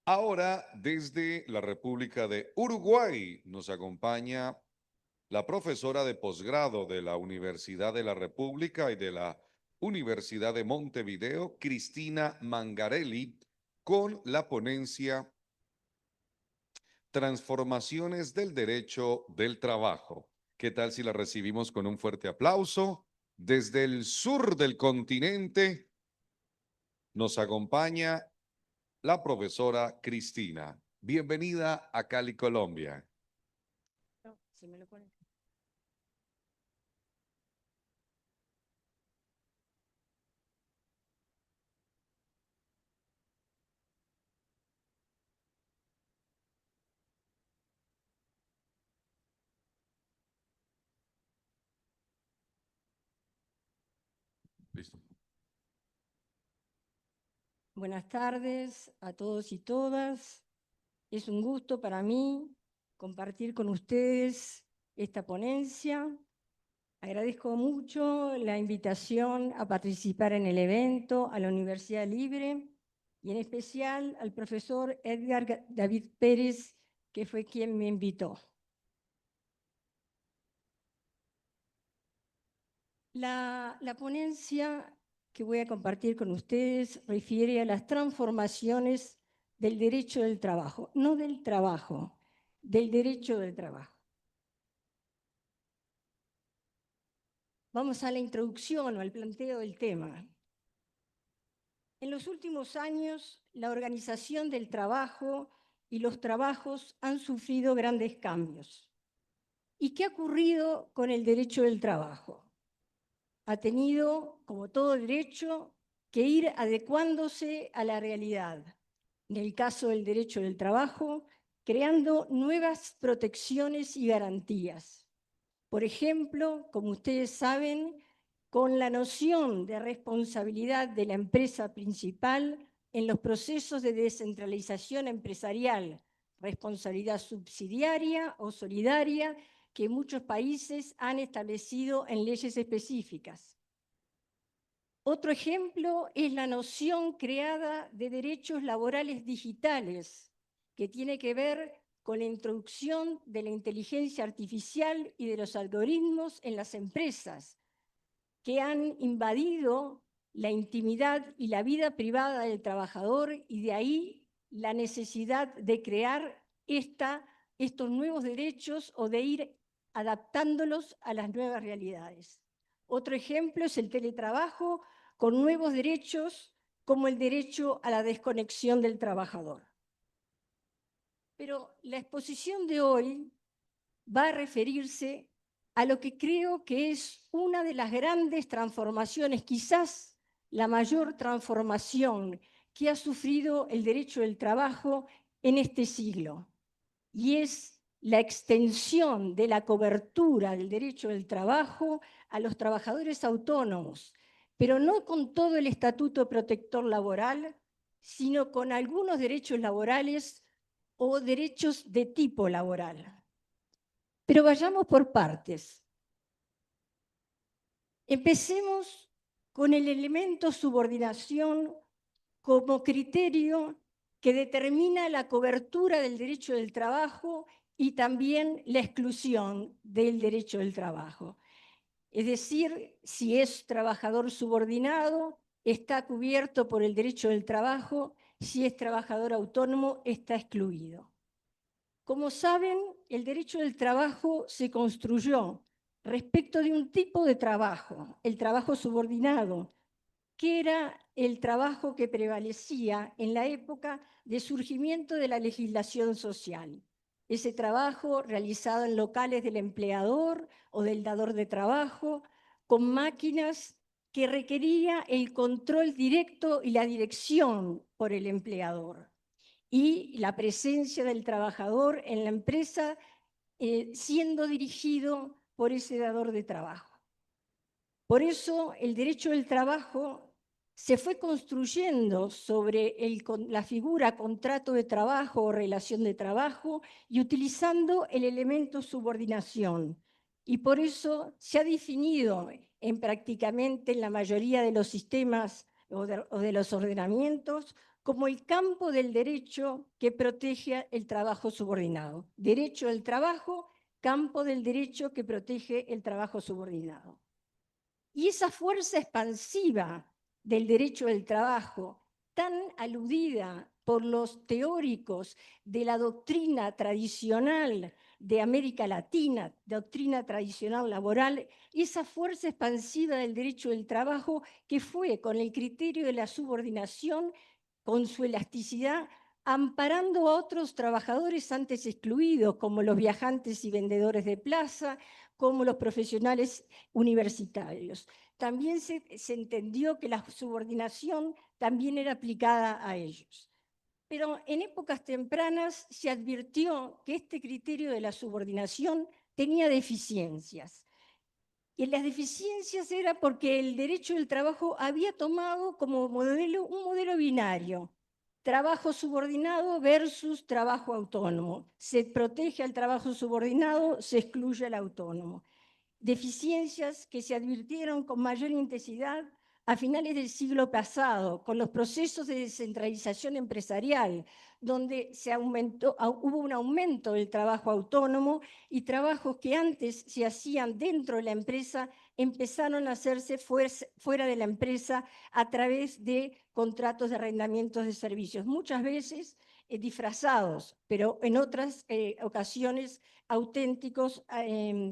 Ahora, desde la República de Uruguay, nos acompaña la profesora de posgrado de la Universidad de la República y de la Universidad de Montevideo, Cristina Mangarelli, con la ponencia Transformaciones del Derecho del Trabajo. ¿Qué tal si la recibimos con un fuerte aplauso? Desde el sur del continente nos acompaña la profesora Cristina. Bienvenida a Cali, Colombia. No, se me lo pone. Listo. Buenas tardes a todos y todas. Es un gusto para mí compartir con ustedes esta ponencia. Agradezco mucho la invitación a participar en el evento a la Universidad Libre y en especial al profesor Edgar David Pérez, que fue quien me invitó. La ponencia que voy a compartir con ustedes refiere a las transformaciones del derecho del trabajo, no del trabajo, del derecho del trabajo. Vamos a la introducción o al planteo del tema. En los últimos años, la organización del trabajo y los trabajos han sufrido grandes cambios. ¿Y qué ha ocurrido con el derecho del trabajo? Ha tenido, como todo derecho, que ir adecuándose a la realidad. En el caso del derecho del trabajo, creando nuevas protecciones y garantías. Por ejemplo, como ustedes saben, con la noción de responsabilidad de la empresa principal en los procesos de descentralización empresarial, responsabilidad subsidiaria o solidaria, que muchos países han establecido en leyes específicas. Otro ejemplo es la noción creada de derechos laborales digitales, que tiene que ver con la introducción de la inteligencia artificial y de los algoritmos en las empresas, que han invadido la intimidad y la vida privada del trabajador, y de ahí la necesidad de crear estos nuevos derechos o de ir adaptándolos a las nuevas realidades. Otro ejemplo es el teletrabajo con nuevos derechos como el derecho a la desconexión del trabajador. Pero la exposición de hoy va a referirse a lo que creo que es una de las grandes transformaciones, quizás la mayor transformación que ha sufrido el derecho del trabajo en este siglo, y es la extensión de la cobertura del derecho del trabajo a los trabajadores autónomos, pero no con todo el estatuto protector laboral, sino con algunos derechos laborales o derechos de tipo laboral. Pero vayamos por partes. Empecemos con el elemento subordinación como criterio que determina la cobertura del derecho del trabajo y también la exclusión del derecho del trabajo. Es decir, si es trabajador subordinado, está cubierto por el derecho del trabajo; si es trabajador autónomo, está excluido. Como saben, el derecho del trabajo se construyó respecto de un tipo de trabajo, el trabajo subordinado, que era el trabajo que prevalecía en la época de surgimiento de la legislación social. Ese trabajo realizado en locales del empleador o del dador de trabajo, con máquinas que requería el control directo y la dirección por el empleador, y la presencia del trabajador en la empresa siendo dirigido por ese dador de trabajo. Por eso el derecho del trabajo se fue construyendo sobre la figura contrato de trabajo o relación de trabajo, y utilizando el elemento subordinación. Y por eso se ha definido prácticamente en la mayoría de los sistemas o de los ordenamientos como el campo del derecho que protege el trabajo subordinado. Derecho del trabajo, campo del derecho que protege el trabajo subordinado. Y esa fuerza expansiva del derecho del trabajo, tan aludida por los teóricos de la doctrina tradicional de América Latina, doctrina tradicional laboral, esa fuerza expansiva del derecho del trabajo que fue con el criterio de la subordinación, con su elasticidad, amparando a otros trabajadores antes excluidos, como los viajantes y vendedores de plaza, como los profesionales universitarios. También se entendió que la subordinación también era aplicada a ellos. Pero en épocas tempranas se advirtió que este criterio de la subordinación tenía deficiencias. Y las deficiencias era porque el derecho del trabajo había tomado como modelo un modelo binario: trabajo subordinado versus trabajo autónomo. Se protege al trabajo subordinado, se excluye al autónomo. Deficiencias que se advirtieron con mayor intensidad a finales del siglo pasado, con los procesos de descentralización empresarial, donde hubo un aumento del trabajo autónomo y trabajos que antes se hacían dentro de la empresa empezaron a hacerse fuera de la empresa a través de contratos de arrendamientos de servicios, muchas veces disfrazados, pero en otras ocasiones auténticos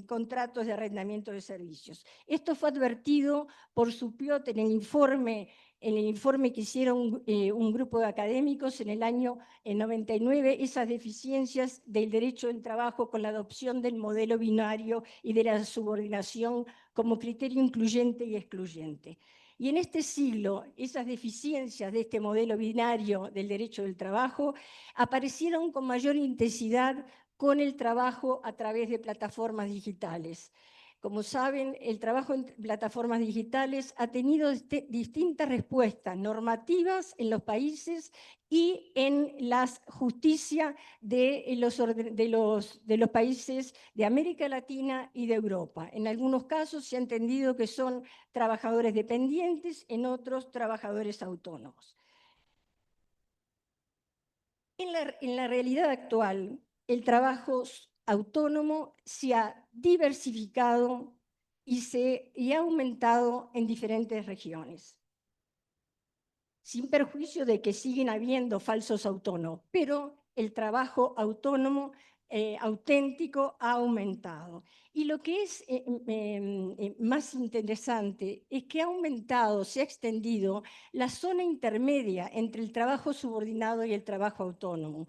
contratos de arrendamiento de servicios. Esto fue advertido por Supiot en el informe que hicieron un grupo de académicos en el año 99, esas deficiencias del derecho del trabajo con la adopción del modelo binario y de la subordinación como criterio incluyente y excluyente. Y en este siglo, esas deficiencias de este modelo binario del derecho del trabajo aparecieron con mayor intensidad con el trabajo a través de plataformas digitales. Como saben, el trabajo en plataformas digitales ha tenido distintas respuestas normativas en los países y en la justicia de los países de América Latina y de Europa. En algunos casos se ha entendido que son trabajadores dependientes, en otros trabajadores autónomos. En la realidad actual, el trabajo autónomo se ha diversificado y ha aumentado en diferentes regiones, sin perjuicio de que siguen habiendo falsos autónomos, pero el trabajo autónomo auténtico ha aumentado. Y lo que es más interesante es que ha aumentado, se ha extendido la zona intermedia entre el trabajo subordinado y el trabajo autónomo.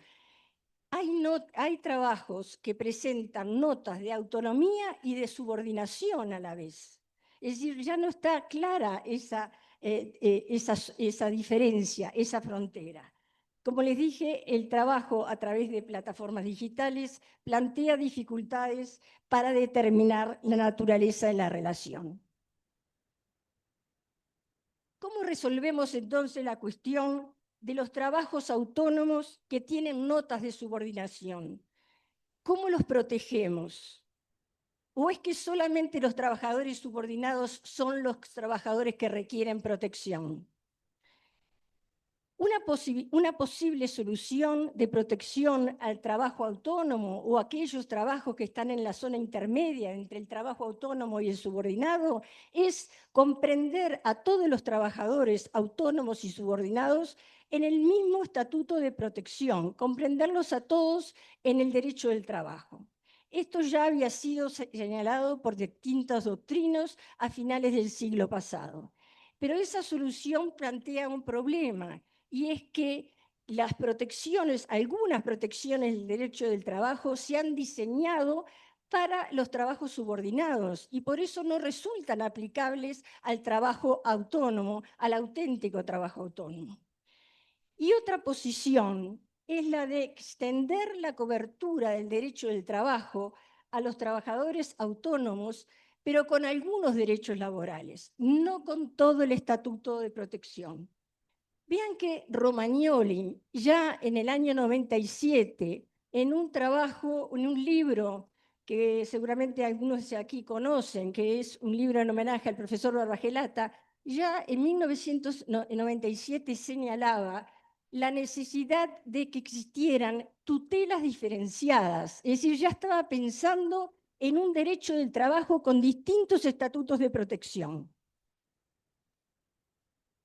Hay trabajos que presentan notas de autonomía y de subordinación a la vez. Es decir, ya no está clara esa diferencia, esa frontera. Como les dije, el trabajo a través de plataformas digitales plantea dificultades para determinar la naturaleza de la relación. ¿Cómo resolvemos entonces la cuestión de los trabajos autónomos que tienen notas de subordinación? ¿Cómo los protegemos? ¿O es que solamente los trabajadores subordinados son los trabajadores que requieren protección? Una posible solución de protección al trabajo autónomo o aquellos trabajos que están en la zona intermedia entre el trabajo autónomo y el subordinado es comprender a todos los trabajadores autónomos y subordinados en el mismo estatuto de protección, comprenderlos a todos en el derecho del trabajo. Esto ya había sido señalado por distintas doctrinas a finales del siglo pasado. Pero esa solución plantea un problema, y es que las protecciones, algunas protecciones del derecho del trabajo se han diseñado para los trabajos subordinados y por eso no resultan aplicables al trabajo autónomo, al auténtico trabajo autónomo. Y otra posición es la de extender la cobertura del derecho del trabajo a los trabajadores autónomos, pero con algunos derechos laborales, no con todo el estatuto de protección. Vean que Romagnoli, ya en el año 97, en un trabajo, en un libro que seguramente algunos de aquí conocen, que es un libro en homenaje al profesor Barbagelata, ya en 1997 señalaba la necesidad de que existieran tutelas diferenciadas, es decir, ya estaba pensando en un derecho del trabajo con distintos estatutos de protección.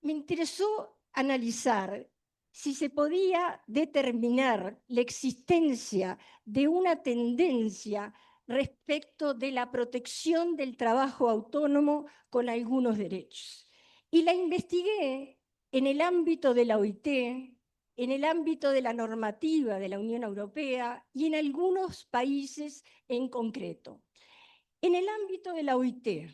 Me interesó analizar si se podía determinar la existencia de una tendencia respecto de la protección del trabajo autónomo con algunos derechos. Y la investigué en el ámbito de la OIT, en el ámbito de la normativa de la Unión Europea y en algunos países en concreto. En el ámbito de la OIT,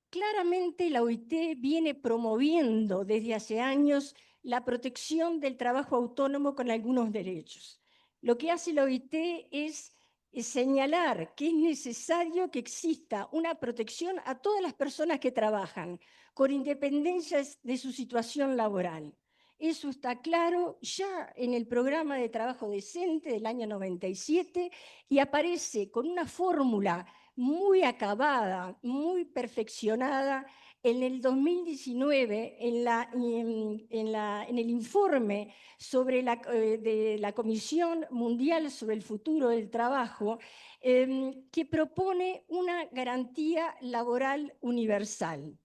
claramente la OIT viene promoviendo desde hace años la protección del trabajo autónomo con algunos derechos. Lo que hace la OIT es señalar que es necesario que exista una protección a todas las personas que trabajan, con independencia de su situación laboral. Eso está claro ya en el programa de trabajo decente del año 97 y aparece con una fórmula muy acabada, muy perfeccionada en el 2019 en el informe sobre de la Comisión Mundial sobre el Futuro del Trabajo, que propone una garantía laboral universal.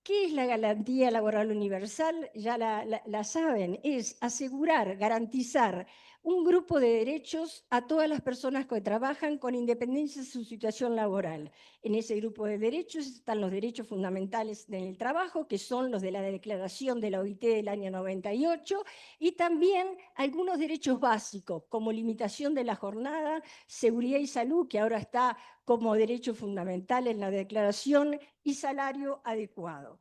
¿Qué es la garantía laboral universal? Ya la saben, es asegurar, garantizar un grupo de derechos a todas las personas que trabajan con independencia de su situación laboral. En ese grupo de derechos están los derechos fundamentales del trabajo, que son los de la Declaración de la OIT del año 98, y también algunos derechos básicos, como limitación de la jornada, seguridad y salud, que ahora está como derecho fundamental en la Declaración, y salario adecuado.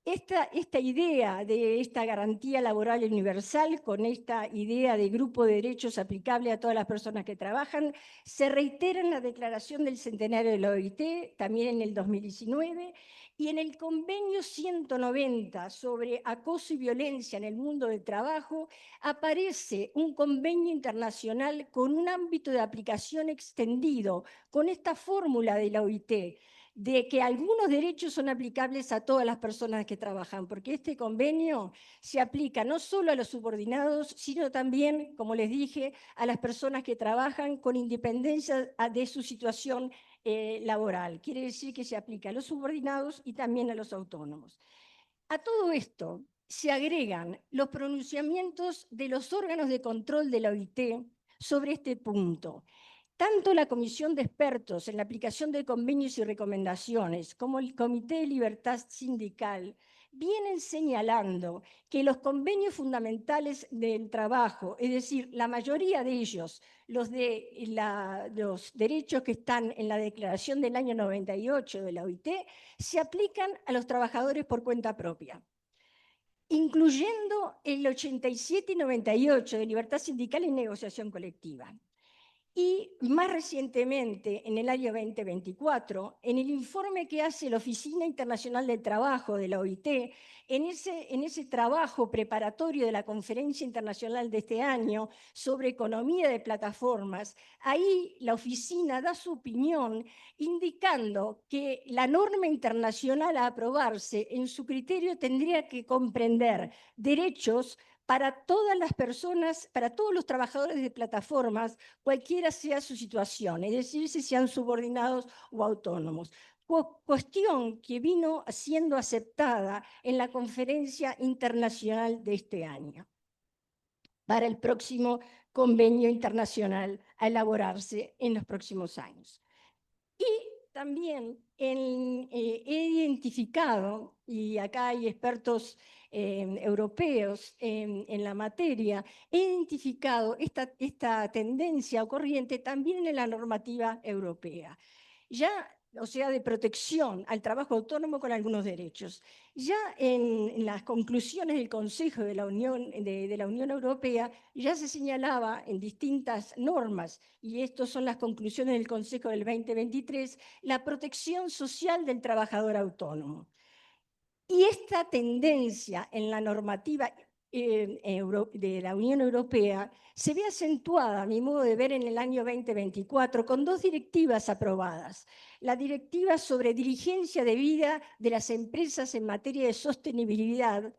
Esta idea de esta garantía laboral universal, con esta idea de grupo de derechos aplicable a todas las personas que trabajan, se reitera en la Declaración del Centenario de la OIT, también en el 2019, y en el Convenio 190 sobre acoso y violencia en el mundo del trabajo, aparece un convenio internacional con un ámbito de aplicación extendido, con esta fórmula de la OIT, de que algunos derechos son aplicables a todas las personas que trabajan, porque este convenio se aplica no solo a los subordinados, sino también, como les dije, a las personas que trabajan con independencia de su situación laboral. Quiere decir que se aplica a los subordinados y también a los autónomos. A todo esto se agregan los pronunciamientos de los órganos de control de la OIT sobre este punto. Tanto la Comisión de Expertos en la aplicación de convenios y recomendaciones como el Comité de Libertad Sindical vienen señalando que los convenios fundamentales del trabajo, es decir, la mayoría de ellos, los derechos que están en la Declaración del año 98 de la OIT, se aplican a los trabajadores por cuenta propia, incluyendo el 87 y 98 de libertad sindical y negociación colectiva. Y más recientemente, en el año 2024, en el informe que hace la Oficina Internacional del Trabajo de la OIT, en ese trabajo preparatorio de la Conferencia Internacional de este año sobre economía de plataformas, ahí la oficina da su opinión indicando que la norma internacional a aprobarse en su criterio tendría que comprender derechos para todas las personas, para todos los trabajadores de plataformas, cualquiera sea su situación, es decir, si sean subordinados o autónomos. Cuestión que vino siendo aceptada en la conferencia internacional de este año para el próximo convenio internacional a elaborarse en los próximos años. Y también he identificado, y acá hay expertos europeos en la materia, he identificado esta tendencia o corriente también en la normativa europea. Ya, o sea, de protección al trabajo autónomo con algunos derechos. Ya en las conclusiones del Consejo de la Unión Europea ya se señalaba en distintas normas, y estas son las conclusiones del Consejo del 2023, la protección social del trabajador autónomo. Y esta tendencia en la normativa de la Unión Europea se ve acentuada, a mi modo de ver, en el año 2024 con dos directivas aprobadas. La directiva sobre diligencia debida de las empresas en materia de sostenibilidad,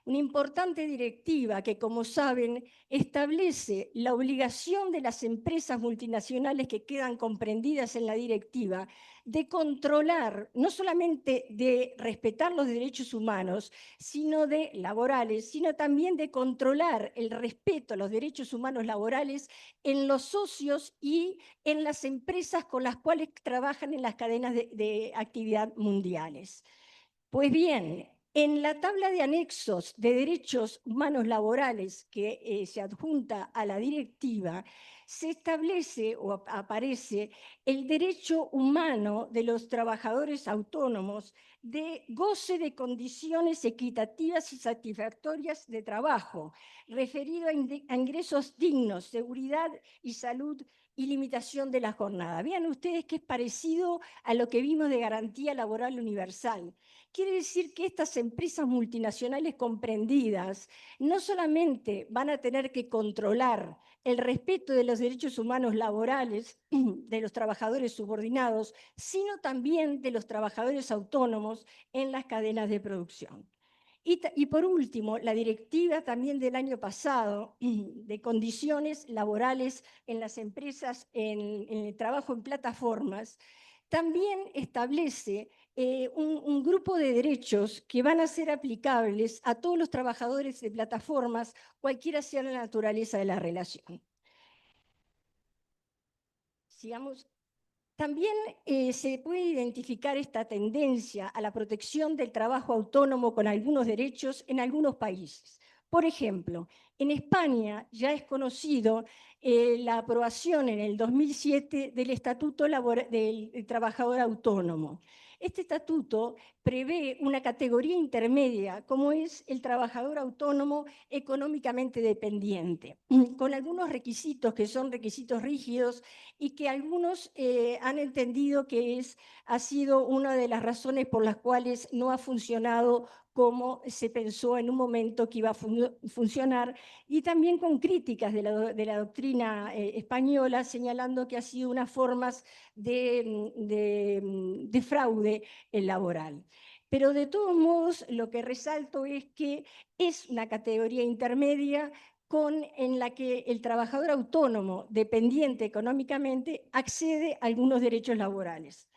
una importante directiva que, como saben, establece la obligación de las empresas multinacionales que quedan comprendidas en la directiva de controlar, no solamente de respetar los derechos humanos, sino de laborales, sino también de controlar el respeto a los derechos humanos laborales en los socios y en las empresas con las cuales trabajan en las cadenas de actividad mundiales. Pues bien, en la tabla de anexos de derechos humanos laborales que se adjunta a la directiva, se establece o aparece el derecho humano de los trabajadores autónomos de goce de condiciones equitativas y satisfactorias de trabajo, referido a ingresos dignos, seguridad y salud y limitación de la jornada. Vean ustedes que es parecido a lo que vimos de garantía laboral universal. Quiere decir que estas empresas multinacionales comprendidas no solamente van a tener que controlar el respeto de los derechos humanos laborales de los trabajadores subordinados, sino también de los trabajadores autónomos en las cadenas de producción. Y por último, la directiva también del año pasado de condiciones laborales en las empresas, en el trabajo en plataformas, también establece un grupo de derechos que van a ser aplicables a todos los trabajadores de plataformas, cualquiera sea la naturaleza de la relación. Sigamos. También se puede identificar esta tendencia a la protección del trabajo autónomo con algunos derechos en algunos países. Por ejemplo, en España ya es conocido la aprobación en el 2007 del Estatuto del Trabajador Autónomo. Este estatuto prevé una categoría intermedia, como es el trabajador autónomo económicamente dependiente, con algunos requisitos que son requisitos rígidos y que algunos han entendido que ha sido una de las razones por las cuales no ha funcionado como se pensó en un momento que iba a funcionar, y también con críticas de la doctrina española, señalando que ha sido unas formas de fraude laboral. Pero de todos modos, lo que resalto es que es una categoría intermedia en la que el trabajador autónomo, dependiente económicamente, accede a algunos derechos laborales.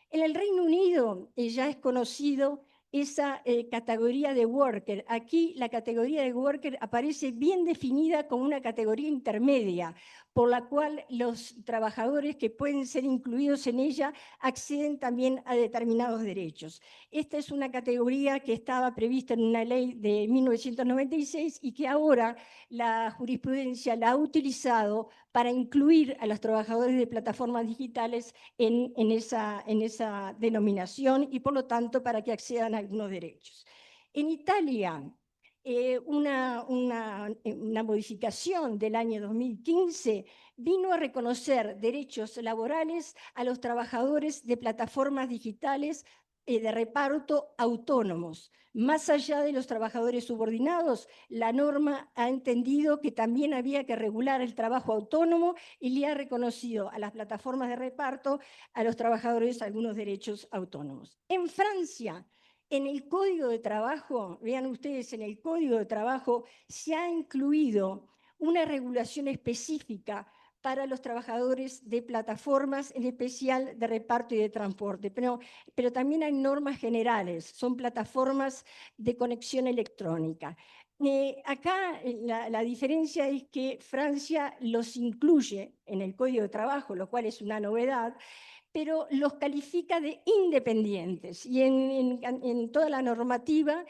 En el Reino Unido ya es conocido esa categoría de worker. Aquí la categoría de worker aparece bien definida como una categoría intermedia, por la cual los trabajadores que pueden ser incluidos en ella acceden también a determinados derechos. Esta es una categoría que estaba prevista en una ley de 1996 y que ahora la jurisprudencia la ha utilizado para incluir a los trabajadores de plataformas digitales en esa denominación y por lo tanto para que accedan a algunos derechos. En Italia, una modificación del año 2015 vino a reconocer derechos laborales a los trabajadores de plataformas digitales de reparto autónomos. Más allá de los trabajadores subordinados, la norma ha entendido que también había que regular el trabajo autónomo y le ha reconocido a las plataformas de reparto, a los trabajadores, algunos derechos autónomos. En Francia, en el Código de Trabajo, vean ustedes, en el Código de Trabajo se ha incluido una regulación específica para los trabajadores de plataformas, en especial de reparto y de transporte. Pero también hay normas generales, son plataformas de conexión electrónica. Acá la diferencia es que Francia los incluye en el Código de Trabajo, lo cual es una novedad, pero los califica de independientes y en toda la normativa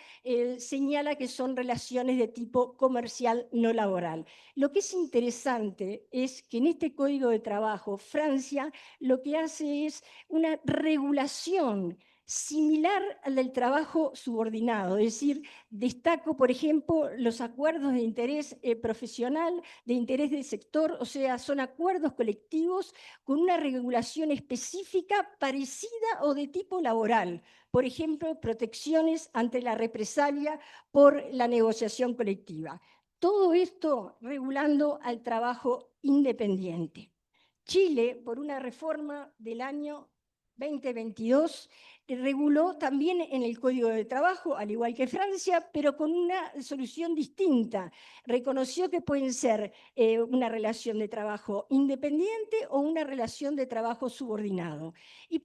señala que son relaciones de tipo comercial no laboral. Lo que es interesante es que en este Código de Trabajo, Francia lo que hace es una regulación similar al del trabajo subordinado, es decir, destaco, por ejemplo, los acuerdos de interés profesional, de interés del sector, o sea, son acuerdos colectivos con una regulación específica parecida o de tipo laboral. Por ejemplo, protecciones ante la represalia por la negociación colectiva. Todo esto regulando al trabajo independiente. Chile, por una reforma del año 2022 reguló también en el Código de Trabajo, al igual que Francia, pero con una solución distinta. Reconoció que pueden ser una relación de trabajo independiente o una relación de trabajo subordinado. Y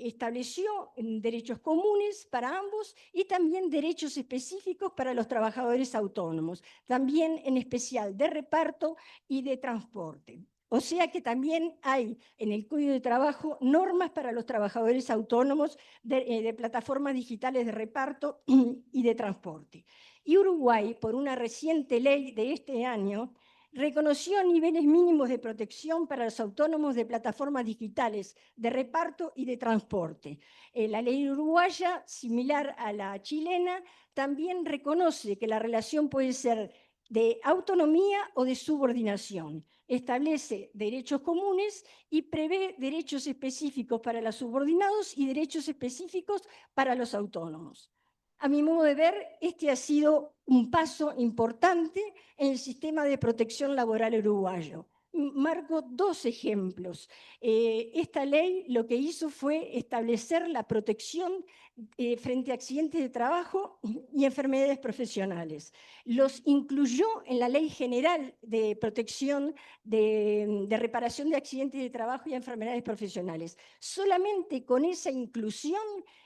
estableció derechos comunes para ambos y también derechos específicos para los trabajadores autónomos, también en especial de reparto y de transporte. O sea que también hay en el Código de Trabajo normas para los trabajadores autónomos de plataformas digitales de reparto y de transporte. Y Uruguay, por una reciente ley de este año, reconoció niveles mínimos de protección para los autónomos de plataformas digitales de reparto y de transporte. La ley uruguaya, similar a la chilena, también reconoce que la relación puede ser de autonomía o de subordinación. Establece derechos comunes y prevé derechos específicos para los subordinados y derechos específicos para los autónomos. A mi modo de ver, este ha sido un paso importante en el sistema de protección laboral uruguayo. Marco dos ejemplos. Esta ley lo que hizo fue establecer la protección frente a accidentes de trabajo y enfermedades profesionales. Los incluyó en la Ley General de Protección de Reparación de Accidentes de Trabajo y Enfermedades Profesionales. Solamente con esa inclusión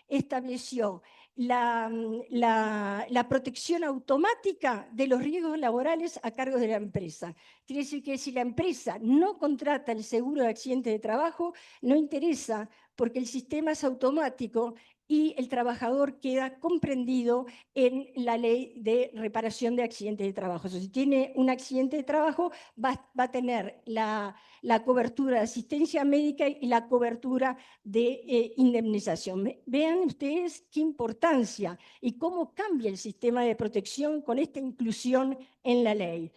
estableció la protección automática de los riesgos laborales a cargo de la empresa. Quiere decir que si la empresa no contrata el seguro de accidente de trabajo, no interesa porque el sistema es automático y el trabajador queda comprendido en la ley de reparación de accidentes de trabajo. O sea, si tiene un accidente de trabajo, va a tener la cobertura de asistencia médica y la cobertura de indemnización. Vean ustedes qué importancia y cómo cambia el sistema de protección con esta inclusión en la ley.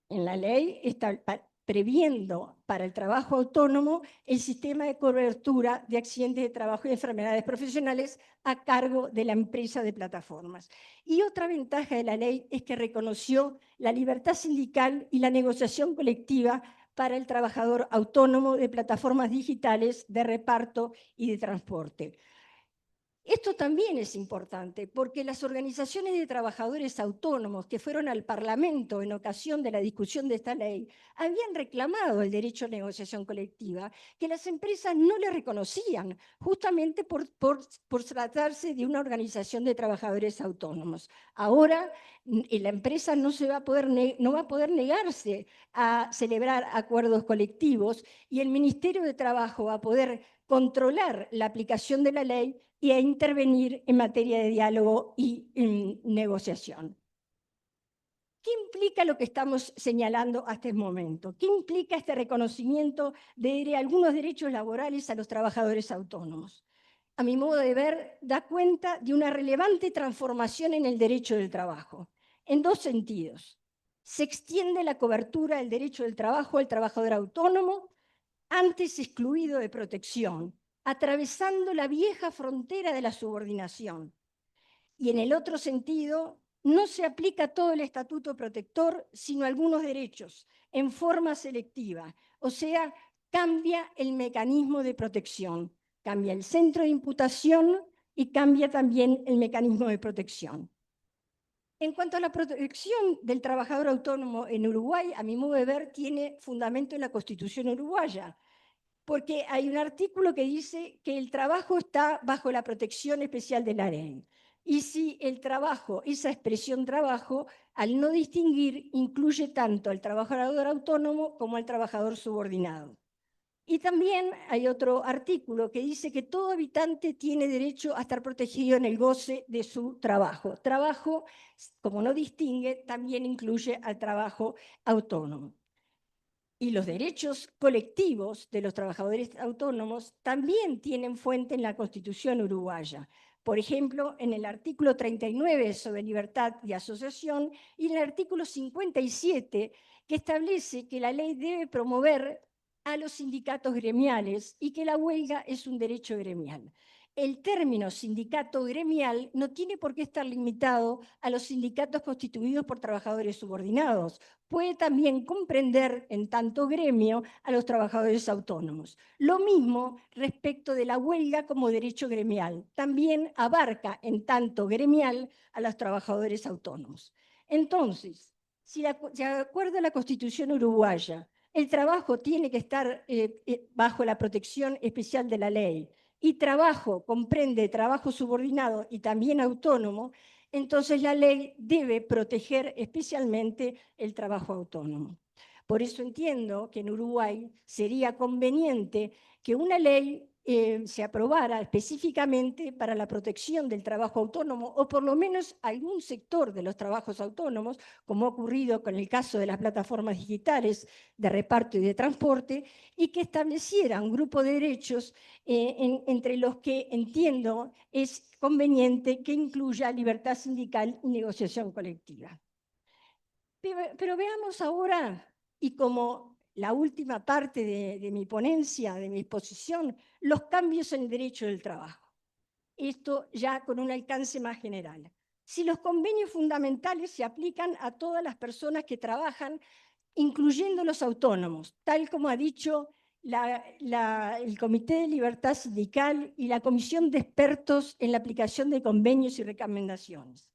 En la ley está previendo para el trabajo autónomo el sistema de cobertura de accidentes de trabajo y enfermedades profesionales a cargo de la empresa de plataformas. Y otra ventaja de la ley es que reconoció la libertad sindical y la negociación colectiva para el trabajador autónomo de plataformas digitales de reparto y de transporte. Esto también es importante porque las organizaciones de trabajadores autónomos que fueron al Parlamento en ocasión de la discusión de esta ley habían reclamado el derecho a negociación colectiva que las empresas no le reconocían, justamente por tratarse de una organización de trabajadores autónomos. Ahora la empresa no va a poder negarse a celebrar acuerdos colectivos y el Ministerio de Trabajo va a poder controlar la aplicación de la ley y a intervenir en materia de diálogo y negociación. ¿Qué implica lo que estamos señalando hasta el momento? ¿Qué implica este reconocimiento de algunos derechos laborales a los trabajadores autónomos? A mi modo de ver, da cuenta de una relevante transformación en el derecho del trabajo, en dos sentidos. Se extiende la cobertura del derecho del trabajo al trabajador autónomo, antes excluido de protección, atravesando la vieja frontera de la subordinación. Y en el otro sentido, no se aplica todo el estatuto protector, sino algunos derechos, en forma selectiva. O sea, cambia el mecanismo de protección, cambia el centro de imputación y cambia también el mecanismo de protección. En cuanto a la protección del trabajador autónomo en Uruguay, a mi modo de ver, tiene fundamento en la Constitución uruguaya, porque hay un artículo que dice que el trabajo está bajo la protección especial de la ley. Y si el trabajo, esa expresión trabajo, al no distinguir, incluye tanto al trabajador autónomo como al trabajador subordinado. Y también hay otro artículo que dice que todo habitante tiene derecho a estar protegido en el goce de su trabajo. Trabajo, como no distingue, también incluye al trabajo autónomo. Y los derechos colectivos de los trabajadores autónomos también tienen fuente en la Constitución uruguaya. Por ejemplo, en el artículo 39 sobre libertad de asociación y en el artículo 57 que establece que la ley debe promover a los sindicatos gremiales y que la huelga es un derecho gremial. El término sindicato gremial no tiene por qué estar limitado a los sindicatos constituidos por trabajadores subordinados. Puede también comprender, en tanto gremio, a los trabajadores autónomos. Lo mismo respecto de la huelga como derecho gremial. También abarca, en tanto gremial, a los trabajadores autónomos. Entonces, si de acuerdo a la Constitución uruguaya, el trabajo tiene que estar bajo la protección especial de la ley, y trabajo comprende trabajo subordinado y también autónomo, entonces la ley debe proteger especialmente el trabajo autónomo. Por eso entiendo que en Uruguay sería conveniente que una ley se aprobara específicamente para la protección del trabajo autónomo, o por lo menos algún sector de los trabajos autónomos, como ha ocurrido con el caso de las plataformas digitales de reparto y de transporte, y que estableciera un grupo de derechos entre los que entiendo es conveniente que incluya libertad sindical y negociación colectiva. Pero veamos ahora, y como la última parte de mi ponencia, de mi exposición, los cambios en el derecho del trabajo. Esto ya con un alcance más general. Si los convenios fundamentales se aplican a todas las personas que trabajan, incluyendo los autónomos, tal como ha dicho el Comité de Libertad Sindical y la Comisión de Expertos en la aplicación de convenios y recomendaciones.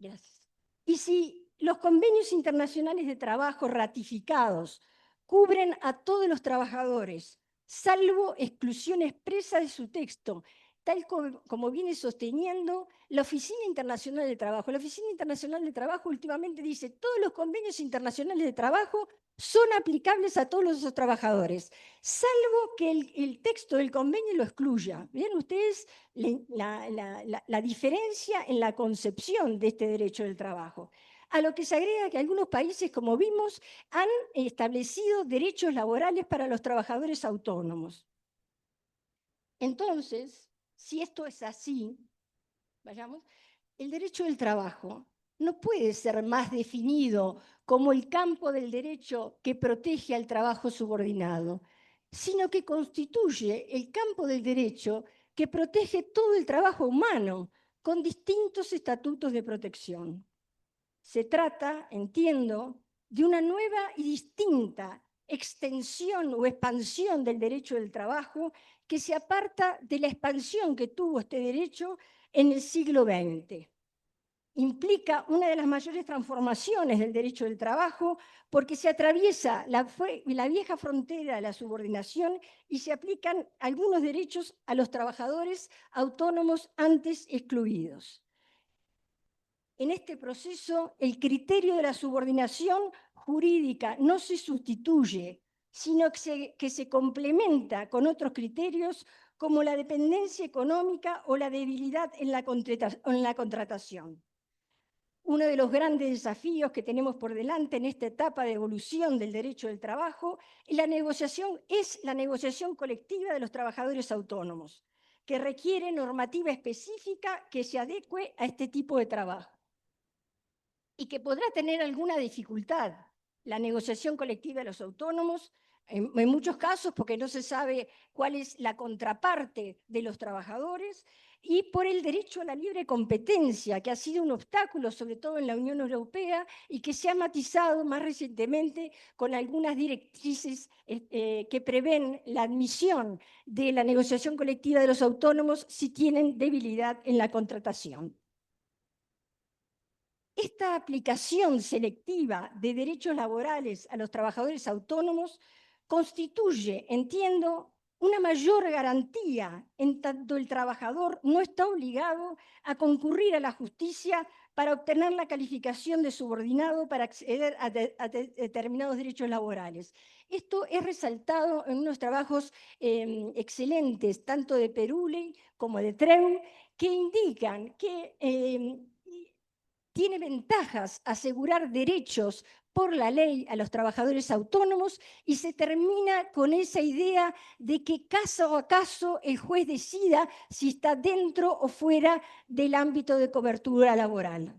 Gracias. Y si los convenios internacionales de trabajo ratificados cubren a todos los trabajadores, salvo exclusión expresa de su texto, tal como viene sosteniendo la Oficina Internacional de Trabajo. La Oficina Internacional de Trabajo últimamente dice: todos los convenios internacionales de trabajo son aplicables a todos los trabajadores, salvo que el texto del convenio lo excluya. ¿Ven ustedes la diferencia en la concepción de este derecho del trabajo? A lo que se agrega que algunos países, como vimos, han establecido derechos laborales para los trabajadores autónomos. Entonces, si esto es así, vayamos, el derecho del trabajo no puede ser más definido como el campo del derecho que protege al trabajo subordinado, sino que constituye el campo del derecho que protege todo el trabajo humano con distintos estatutos de protección. Se trata, entiendo, de una nueva y distinta extensión o expansión del derecho del trabajo que se aparta de la expansión que tuvo este derecho en el siglo XX. Implica una de las mayores transformaciones del derecho del trabajo porque se atraviesa la vieja frontera de la subordinación y se aplican algunos derechos a los trabajadores autónomos antes excluidos. En este proceso, el criterio de la subordinación jurídica no se sustituye, sino que se complementa con otros criterios como la dependencia económica o la debilidad en la contratación. Uno de los grandes desafíos que tenemos por delante en esta etapa de evolución del derecho del trabajo es la negociación colectiva de los trabajadores autónomos, que requiere normativa específica que se adecue a este tipo de trabajo y que podrá tener alguna dificultad la negociación colectiva de los autónomos, en muchos casos porque no se sabe cuál es la contraparte de los trabajadores, y por el derecho a la libre competencia, que ha sido un obstáculo sobre todo en la Unión Europea y que se ha matizado más recientemente con algunas directrices que prevén la admisión de la negociación colectiva de los autónomos si tienen debilidad en la contratación. Esta aplicación selectiva de derechos laborales a los trabajadores autónomos constituye, entiendo, una mayor garantía en tanto el trabajador no está obligado a concurrir a la justicia para obtener la calificación de subordinado para acceder a determinados derechos laborales. Esto es resaltado en unos trabajos excelentes, tanto de Perulli como de Treu, que indican que tiene ventajas asegurar derechos por la ley a los trabajadores autónomos, y se termina con esa idea de que caso a caso el juez decida si está dentro o fuera del ámbito de cobertura laboral.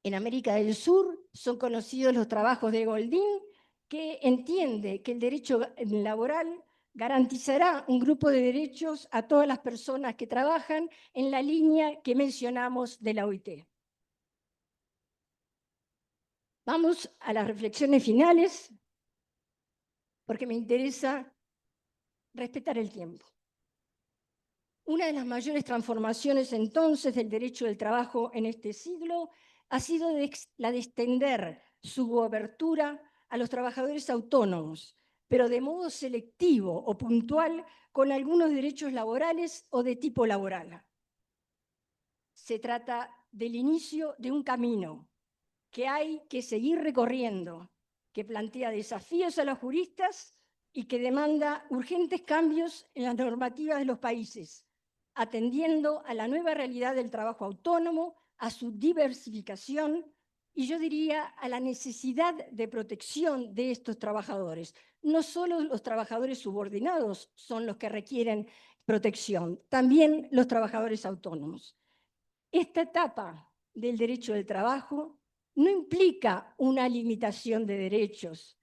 En América del Sur son conocidos los trabajos de Goldín, que entiende que el derecho laboral garantizará un grupo de derechos a todas las personas que trabajan en la línea que mencionamos de la OIT. Vamos a las reflexiones finales, porque me interesa respetar el tiempo. Una de las mayores transformaciones entonces del derecho del trabajo en este siglo ha sido la de extender su cobertura a los trabajadores autónomos, pero de modo selectivo o puntual con algunos derechos laborales o de tipo laboral. Se trata del inicio de un camino que hay que seguir recorriendo, que plantea desafíos a los juristas y que demanda urgentes cambios en las normativas de los países, atendiendo a la nueva realidad del trabajo autónomo, a su diversificación y yo diría a la necesidad de protección de estos trabajadores. No solo los trabajadores subordinados son los que requieren protección, también los trabajadores autónomos. Esta etapa del derecho del trabajo no implica una limitación de derechos,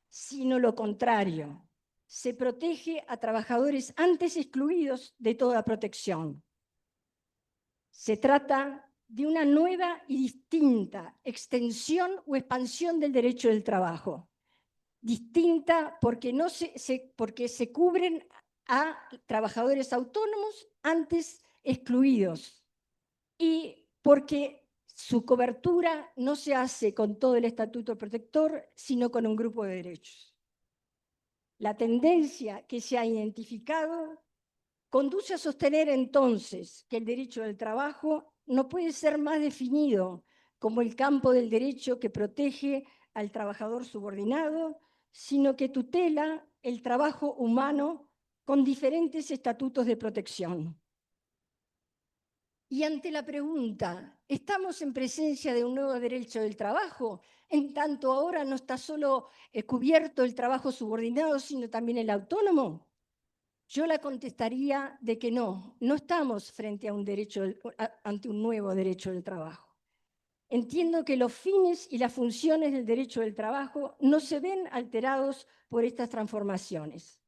sino lo contrario. Se protege a trabajadores antes excluidos de toda protección. Se trata de una nueva y distinta extensión o expansión del derecho del trabajo. Distinta porque, porque se cubren a trabajadores autónomos antes excluidos y porque su cobertura no se hace con todo el estatuto protector, sino con un grupo de derechos. La tendencia que se ha identificado conduce a sostener entonces que el derecho del trabajo no puede ser más definido como el campo del derecho que protege al trabajador subordinado, sino que tutela el trabajo humano con diferentes estatutos de protección. Y ante la pregunta, ¿estamos en presencia de un nuevo derecho del trabajo? En tanto ahora no está solo cubierto el trabajo subordinado, sino también el autónomo. Yo la contestaría de que no estamos frente a ante un nuevo derecho del trabajo. Entiendo que los fines y las funciones del derecho del trabajo no se ven alterados por estas transformaciones.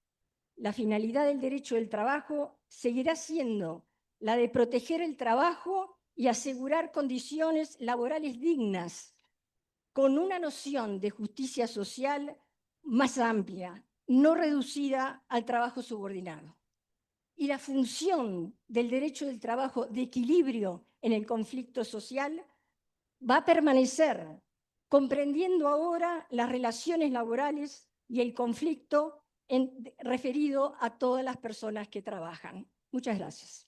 La finalidad del derecho del trabajo seguirá siendo la de proteger el trabajo y asegurar condiciones laborales dignas, con una noción de justicia social más amplia, no reducida al trabajo subordinado. Y la función del derecho del trabajo de equilibrio en el conflicto social va a permanecer, comprendiendo ahora las relaciones laborales y el conflicto referido a todas las personas que trabajan. Muchas gracias.